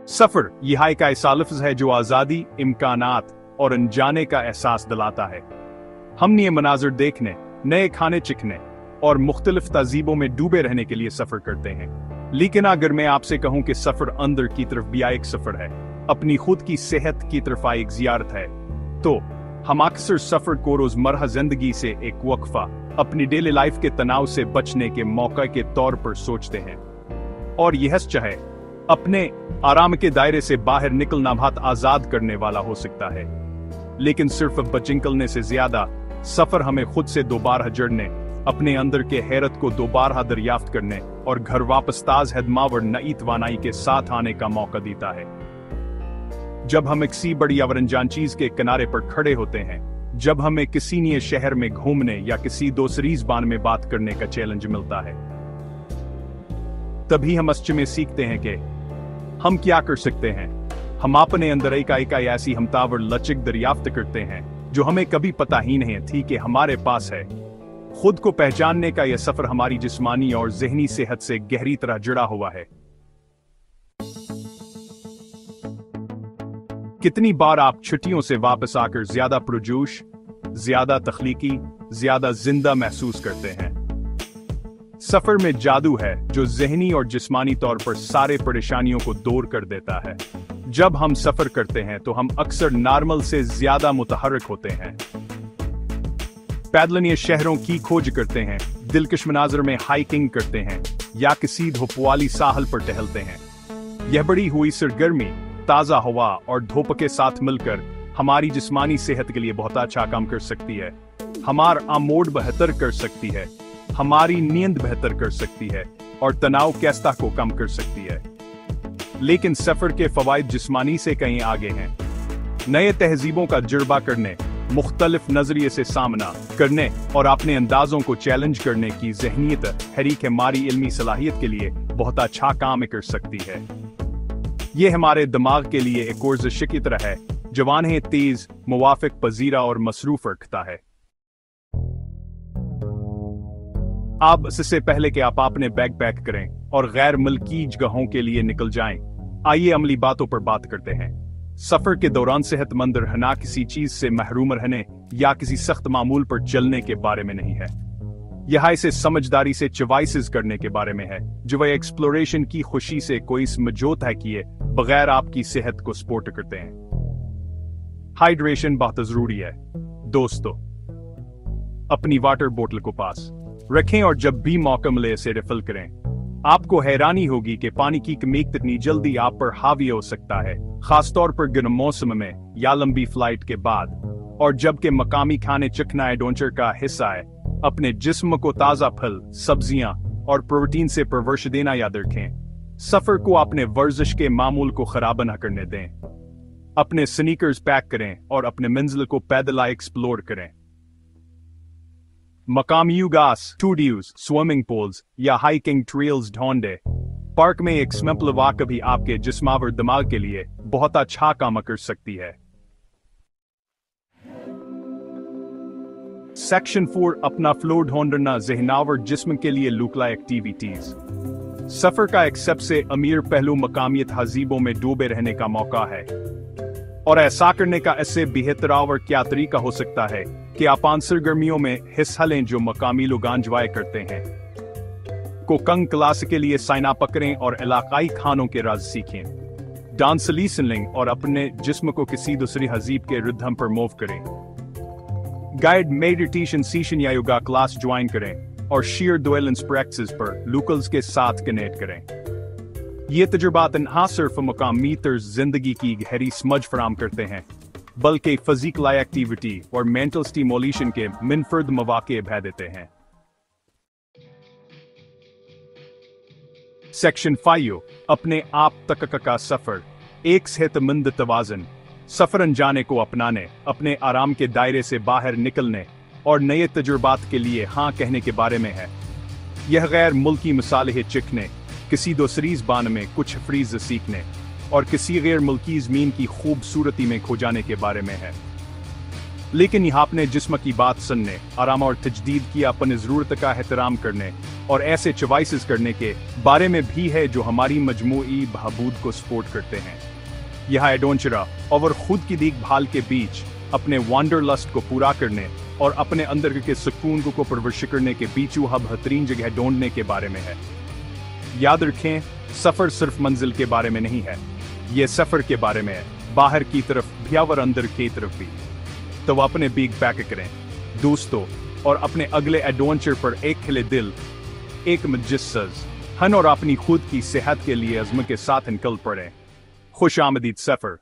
सफर यह एक ऐसा लफ्ज है जो आजादी, इम्कानात और अनजाने का एहसास दिलाता है। हम नए मनाजिर देखने, नए खाने चिखने और मुख्तलिफ तहजीबों में डूबे रहने के लिए सफर करते हैं। लेकिन अगर मैं आपसे कहूं कि सफर अंदर की तरफ भी एक सफर है, अपनी खुद की सेहत की तरफ एक जियारत है, तो हम अक्सर सफर को रोजमर्रा जिंदगी से एक वक्फा, अपनी डेली लाइफ के तनाव से बचने के मौके के तौर पर सोचते हैं। और यह चाहे अपने आराम के दायरे से बाहर निकलना बहुत आजाद करने वाला हो सकता है, लेकिन सिर्फ बच निकलने से ज्यादा सफर हमें खुद से दोबारा जुड़ने, अपने अंदर के हैरत को दोबारा दरियाफ्त करने और घर वापस ताज हदमावर नई तवानाई के साथ आने का मौका देता है। जब हम किसी बड़ी और अनजान चीज के किनारे पर खड़े होते हैं, जब हमें किसी नए शहर में घूमने या किसी दूसरी ज़बान में बात करने का चैलेंज मिलता है, तभी हम में सीखते हैं कि हम क्या कर सकते हैं। हम अपने अंदर एक ऐसी हमतावर लचक दरियाफ्त करते हैं जो हमें कभी पता ही नहीं थी कि हमारे पास है। खुद को पहचानने का यह सफर हमारी जिस्मानी और ज़हनी सेहत से गहरी तरह जुड़ा हुआ है। कितनी बार आप छुट्टियों से वापस आकर ज्यादा पुरजोश, ज्यादा तख्लीकी, ज्यादा जिंदा महसूस करते हैं। सफर में जादू है जो ज़हनी और जिस्मानी तौर पर सारे परेशानियों को दूर कर देता है। जब हम सफर करते हैं तो हम अक्सर नॉर्मल से ज्यादा मुतहर्रिक होते हैं। पैदल शहरों की खोज करते हैं, दिलकश मनाजर में हाइकिंग करते हैं या किसी धूप वाली साहल पर टहलते हैं। यह बड़ी हुई सरगर्मी, ताज़ा हवा और धूप के साथ मिलकर हमारी जिस्मानी सेहत के लिए बहुत अच्छा काम कर सकती है। हमारा मूड बेहतर कर सकती है, हमारी नींद बेहतर कर सकती है और तनाव कैस्ता को कम कर सकती है। लेकिन सफर के फवायद जिस्मानी से कहीं आगे हैं। नए तहजीबों का तजुर्बा करने, मुख्तलिफ नजरिए से सामना करने और अपने अंदाजों को चैलेंज करने की ज़हनियत हरीक हमारी इल्मी सलाहियत के लिए बहुत अच्छा काम कर सकती है। ये हमारे दिमाग के लिए एक वर्जिश की तरह है, जवान है तेज, मुवाफिक, पजीरा और मसरूफ रखता है। अब इससे पहले कि आप अपने बैग पैक करें और गैर मुल्की जगहों के लिए निकल जाएं, आइए अमली बातों पर बात करते हैं। सफर के दौरान सेहतमंद रहना किसी चीज से महरूम रहने या किसी सख्त मामूल पर चलने के बारे में नहीं है। यह इसे समझदारी से चॉइसेस करने के बारे में है, जो वह एक्सप्लोरेशन की खुशी से कोई समझौता किए बगैर आपकी सेहत को सपोर्ट करते हैं। हाइड्रेशन बहुत जरूरी है दोस्तों। अपनी वाटर बोतल को पास रखें और जब भी मौका मिले इसे रिफिल करें। आपको हैरानी होगी कि पानी की कमी कितनी जल्दी आप पर हावी हो सकता है, खासतौर पर गर्म मौसम में या लंबी फ्लाइट के बाद। और जबकि मकामी खाने चखना एडवेंचर का हिस्सा है, अपने जिस्म को ताज़ा फल, सब्जियां और प्रोटीन से परवरिश देना याद रखें। सफर को अपने वर्जिश के मामूल को खराब न करने दें। अपने स्नीकर्स पैक करें और अपने मंजिल को पैदल एक्सप्लोर करें। मकामी घास, स्टूडियोज, स्विमिंग पूल्स या हाइकिंग ट्रेल्स ढूंढे। पार्क में एक स्विमिंग वाक भी आपके जिस्मावर दिमाग के लिए बहुत अच्छा काम कर सकती है। सेक्शन 4, अपना फ्लो ढूंढना ज़हनावर जिस्म के लिए लुकला एक्टिविटीज। सफर का एक सबसे अमीर पहलू मकामी तहजीबों में डूबे रहने का मौका है, और ऐसा करने का इससे बेहतर और क्या तरीका हो सकता है कि आप सरगर्मियों में हिस्सा लें जो मकामी लोग एंजॉय करते हैं। कुकिंग क्लास के लिए साइन अप करें और इलाकाई खानों के राज सीखें। डांस लिसनिंग और अपने जिस्म को किसी दूसरी हजीब के रिदम पर मूव करें। गाइड मेडिटेशन सेशन या योगा क्लास ज्वाइन करें और शेयर डुएलेंस प्रैक्टिस पर लोकल्स के साथ कनेक्ट करें। ये तजुर्बात न सिर्फ मकामी तर्ज जिंदगी की गहरी समझ फराम करते हैं, बल्कि फिजिकल एक्टिविटी और मेंटल स्टिमुलेशन के मुनफरद मौके भी देते हैं। सेक्शन 5, अपने आप तक का सफर, एक सेहतमंद तवाज़ुन। सफर अनजाने को अपनाने, अपने आराम के दायरे से बाहर निकलने और नए तजुर्बात के लिए हाँ कहने के बारे में है। यह गैर मुल्की मसाले चिखने, किसी दूसरी ज़बान में कुछ फ्रीज सीखने और किसी गैर मुल्की ज़मीन की खूबसूरती में खो जाने के बारे में है। लेकिन यहाँ अपने जिस्म की बात सुनने, आराम और तजदीद की अपनी ज़रूरत का एहतराम करने और ऐसे चॉइसेस करने के बारे में भी है जो हमारी मजमूई बहबूद को सपोर्ट करते हैं। यह एडवेंचर और खुद की देखभाल के बीच अपने वांडरलस्ट को पूरा करने और अपने अंदर के सुकून को परवरिश करने के बीच वह बेहतरीन जगह ढूंढने के बारे में है। याद रखें, सफर सिर्फ मंजिल के बारे में नहीं है, ये सफर के बारे में है, बाहर की तरफ भी और अंदर की तरफ भी। तो अपने बिग पैक करें दोस्तों, और अपने अगले एडवेंचर पर एक खिले दिल, एक मुजस्सस हन और अपनी खुद की सेहत के लिए अज़्म के साथ निकल पड़े। खुश आमदीद सफर।